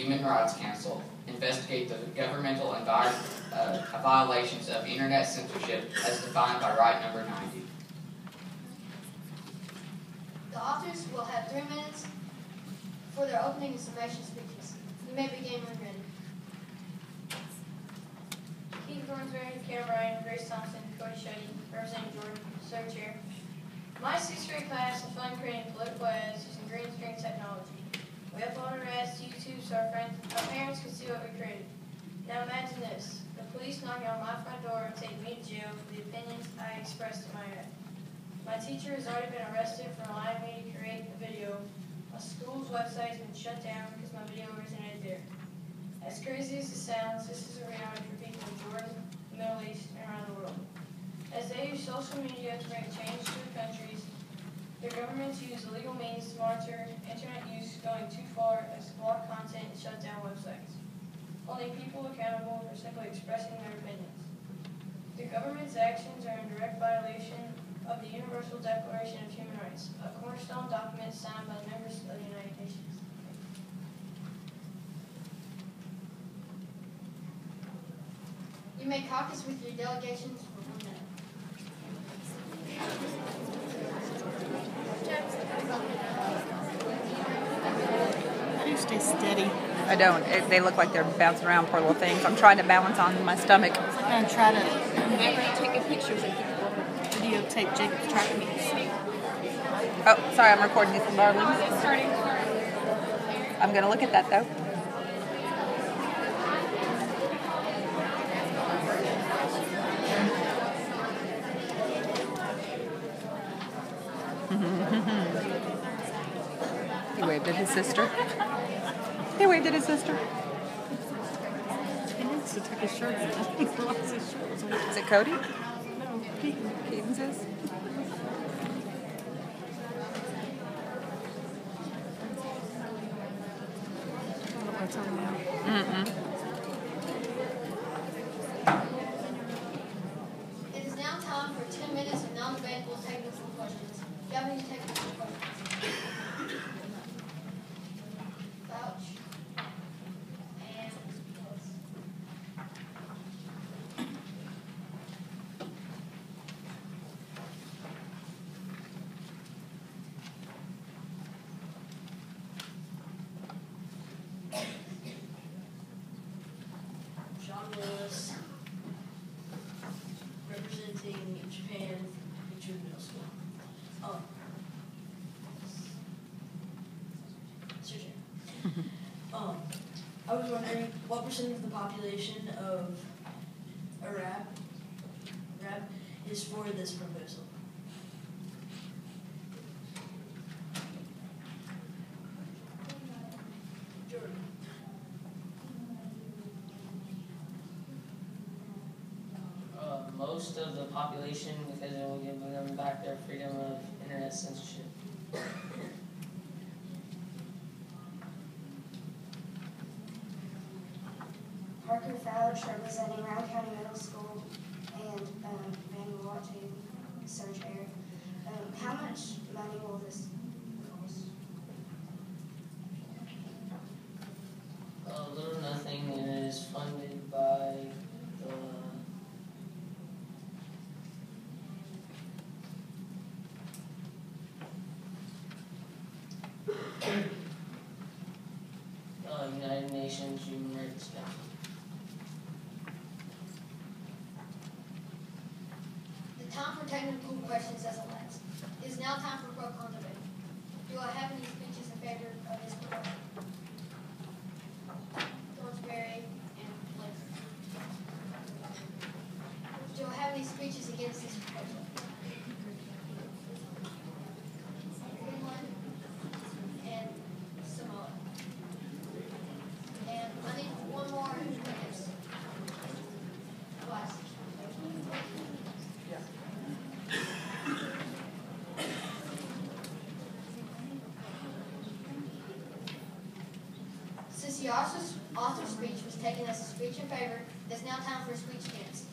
Human Rights Council investigate the governmental violations of internet censorship as defined by Right Number 90. The authors will have 3 minutes for their opening and summation speeches. You may begin when ready. Keith Thornsberry, Karen Ryan, Grace Thompson, Cody Shetty, representing Jordan, Sir Chair. My 6th grade class had fun creating political ads using green screen technology. We uploaded our ads to YouTube so our parents could see what we created. Now imagine this, the police knocking on my front door and taking me to jail for the opinions I expressed in my ad. My teacher has already been arrested for allowing me to create a video. A school's website has been shut down because my video originated there. As crazy as it sounds, this is a reality for people in Jordan, the Middle East, and around the world. As they use social media to bring change to their countries, their governments use illegal means to monitor internet use going too far as to block content and shut down websites, holding people accountable for simply expressing their opinions. The government's actions are in direct violation of the Universal Declaration of Human Rights, a cornerstone document signed by the members of the United Nations. You may caucus with your delegations for 1 minute. How do you stay steady? I don't. They look like they're bouncing around, poor little things. I'm trying to balance on my stomach. I'm going to try to taking pictures of people. videotape Jacob's track meets. Oh, sorry, I'm recording these from Darlene. It's starting. I'm going to look at that, though. He waved at his sister. He waved at his sister. He needs to take his shirt off. He lost his shirt. Is it Cody? No, Keaton. Keaton's is? What's on now? It is now time for 10 minutes of non-debatable technical questions. Do you have any technical questions? Vouch. And close. John Lewis, representing Japan, June Middle School. Sir Chair. I was wondering what percent of the population of Arab is for this proposal? Jordan. Most of the population, because it will give them back their freedom of internet censorship. Parker Fouch, representing Round County Middle School, and Van Watching, Sir Chair. How much money will this cost? Little nothing, and it is funded by the United Nations Human Rights Council. The time for technical questions has elapsed. It is now time for pro con debate. Do I have any speeches in favor of this proposal? Thornsberry and Blazer. Do I have any speeches against this proposal? Goodwin and Samoa. And I need one more witness. Glass. Since the author's speech was taken as a speech in favor, it is now time for a speech against.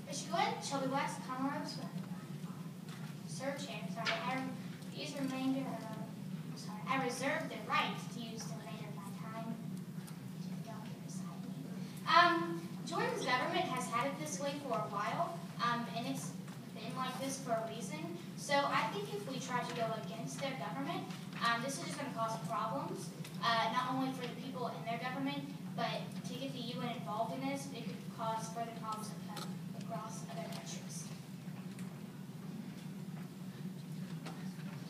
Mr. Glenn, shall we wax the Commonwealth's Sir Chair, sorry, I use remainder of I reserve the right to use the remainder of my time. Don't get beside me. Jordan's government has had it this way for a while, and it's been like this for a reason. So I think if we try to go against their government, this is just going to cause problems, not only for the people in their government, but to get the UN involved in this, it could cause further problems across other countries.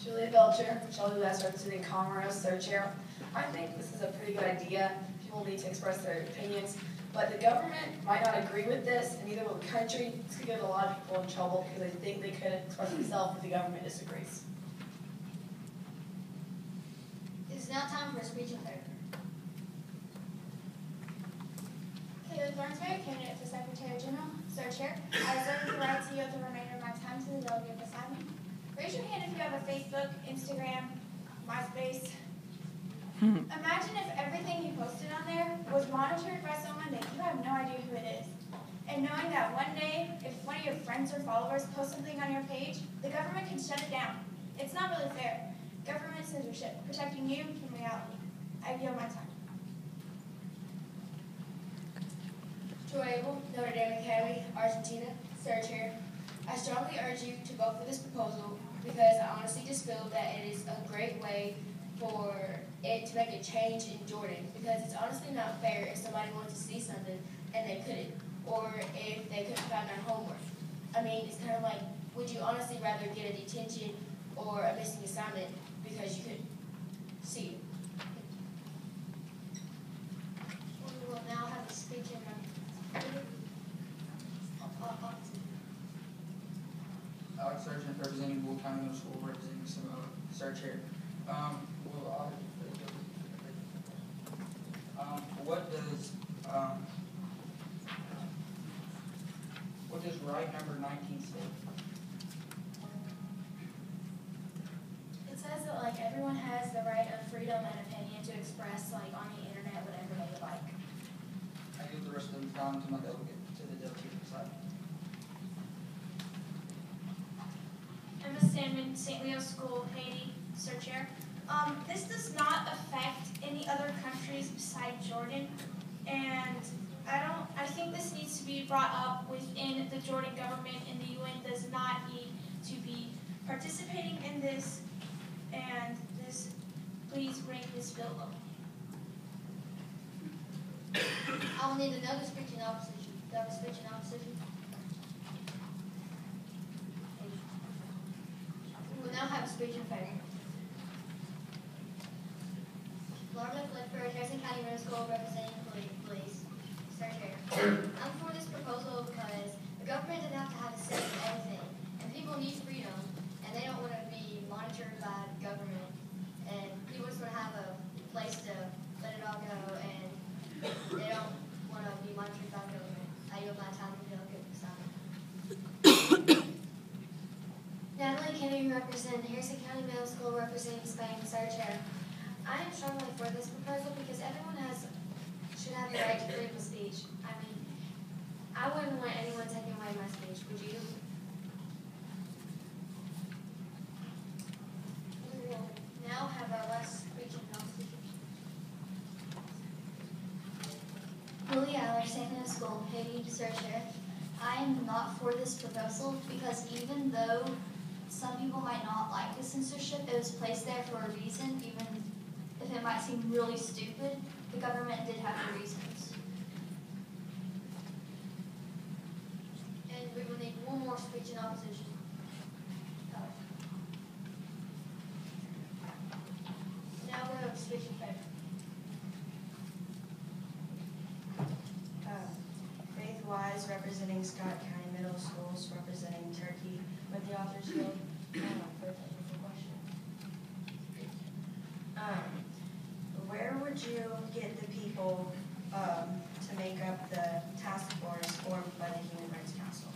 Julia Belcher, Shelby West, representing Commerce, third chair. I think this is a pretty good idea. People need to express their opinions, but the government might not agree with this, and neither will the country. This could get a lot of people in trouble because they think they could express themselves if the government disagrees. It is now time for a speech in favor. Kaylee Thornsberry, candidate for Secretary General, Sir Chair. I reserve the right to yield the remainder of my time to the delegate beside me. Raise your hand if you have a Facebook, Instagram, MySpace. Imagine if everything you posted on there was monitored by someone that you have no idea who it is. And knowing that one day, if one of your friends or followers post something on your page, the government can shut it down. It's not really fair. Government censorship, protecting you from reality. I yield my time. Joy Abel, Notre Dame Academy, Argentina, Sir Chair. I strongly urge you to vote for this proposal because I honestly just feel that it is a great way for it to make a change in Jordan, because it's honestly not fair if somebody wanted to see something and they couldn't, or if they couldn't find their homework. I mean, it's kind of like, would you honestly rather get a detention or a missing assignment because you couldn't see it? We will now have a speech in Alex Sargent, representing Bull County Middle School, representing Samoa, Sir Chair. What does right number 19 say? It says that like everyone has the right of freedom and opinion to express like on the internet whatever they like. I give the rest of the time to my delegate, to the delegate beside me. Emma Sandman, St. Leo's School, Haiti, Sir Chair. This does not affect any other countries besides Jordan, and I think this needs to be brought up within the Jordan government, and the UN does not need to be participating in this, and this, please bring this bill up. I will need another speech in opposition. Do I have a speech in opposition? We will now have a speech in favor. Laura Ledford, Harrison County Middle School, representing police. Sir Chair. I'm for this proposal because the government doesn't have to have a say in everything, and people need freedom, and they don't want to be monitored by the government, and people just want to have a place to let it all go, and they don't want to be monitored by the government. I yield my time to delegate beside me. Natalie Kennedy, represent Harrison County Middle School, representing Spain, Sir Chair. I am strongly for this proposal because everyone should have the right to freedom of speech. I mean, I wouldn't want anyone taking away my speech, would you? We will now have our last speech in opposition. Lily Aller, St. Louis School, Haiti, Sir Chair. I am not for this proposal because even though some people might not like the censorship, it was placed there for a reason, even if it might seem really stupid, the government did have the reasons. And we will need one more speech in opposition. Now we have a speech in favor. Faith Wise, representing Scott County Middle Schools, representing Turkey, with the author's field. Where would you get the people to make up the task force formed by the Human Rights Council?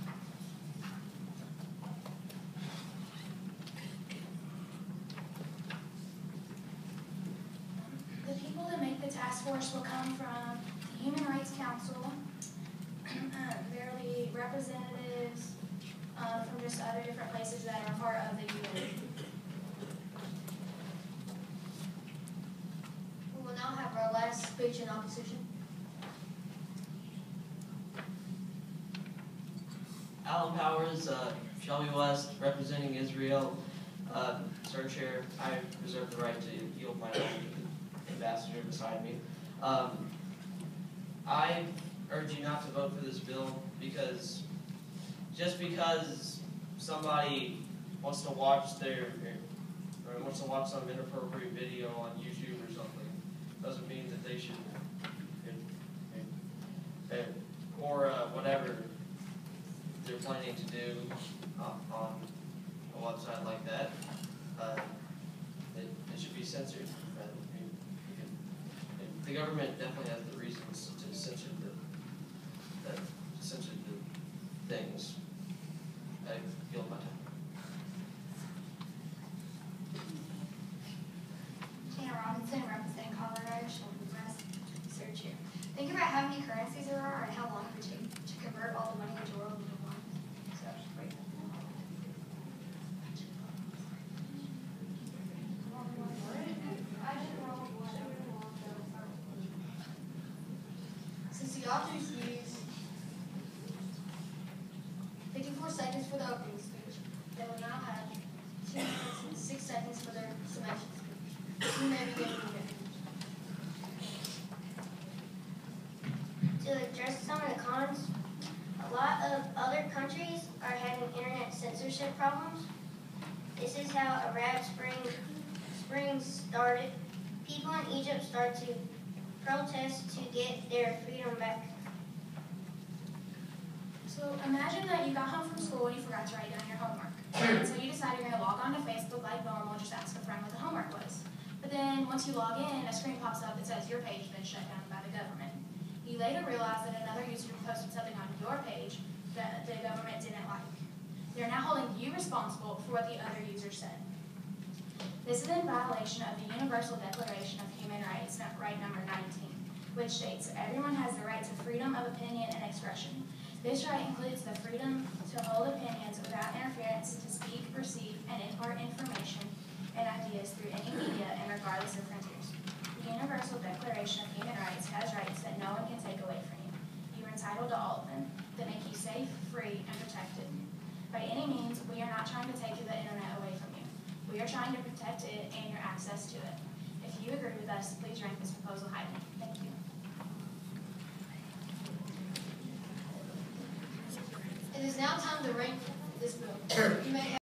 The people that make the task force will come from the Human Rights Council, barely representatives from just other different places that are part of the UN. speech in opposition. Alan Powers, Shelby West, representing Israel. Sir Chair, I reserve the right to yield my own to the ambassador beside me. I urge you not to vote for this bill because just because somebody wants to watch some inappropriate video on YouTube or something doesn't mean that they should, or whatever they're planning to do on a website like that. It should be censored. The government definitely has the reasons to censor the things. I feel my time. Hannah Robinson, representing Colorado, Shelby West, Sir Chair. Think about how many currencies there are and how long it would take to convert all the money in the world into one. So, right. Since the authors used 54 seconds for the opening speech, they will now have 2 minutes and 6 seconds for their summation speech. You may begin your minute. To address some of the cons, a lot of other countries are having internet censorship problems. This is how Arab Spring started. People in Egypt started to protest to get their freedom back. So imagine that you got home from school and you forgot to write down your homework. And so you decided you're going to log on to Facebook like normal, just ask a friend what the homework was. But then once you log in, a screen pops up that says your page has been shut down by the government. You later realize that another user posted something on your page that the government didn't like. They're now holding you responsible for what the other user said. This is in violation of the Universal Declaration of Human Rights, right number 19, which states that everyone has the right to freedom of opinion and expression. This right includes the freedom to hold opinions without interference, to speak, receive, and impart information and ideas through any media and regardless of frontiers. The Universal Declaration of Human Rights has rights that no one can take away from you. You are entitled to all of them, that make you safe, free, and protected. By any means, we are not trying to take the internet away from you. We are trying to protect it and your access to it. If you agree with us, please rank this proposal highly. Thank you. It is now time to rank this bill. You may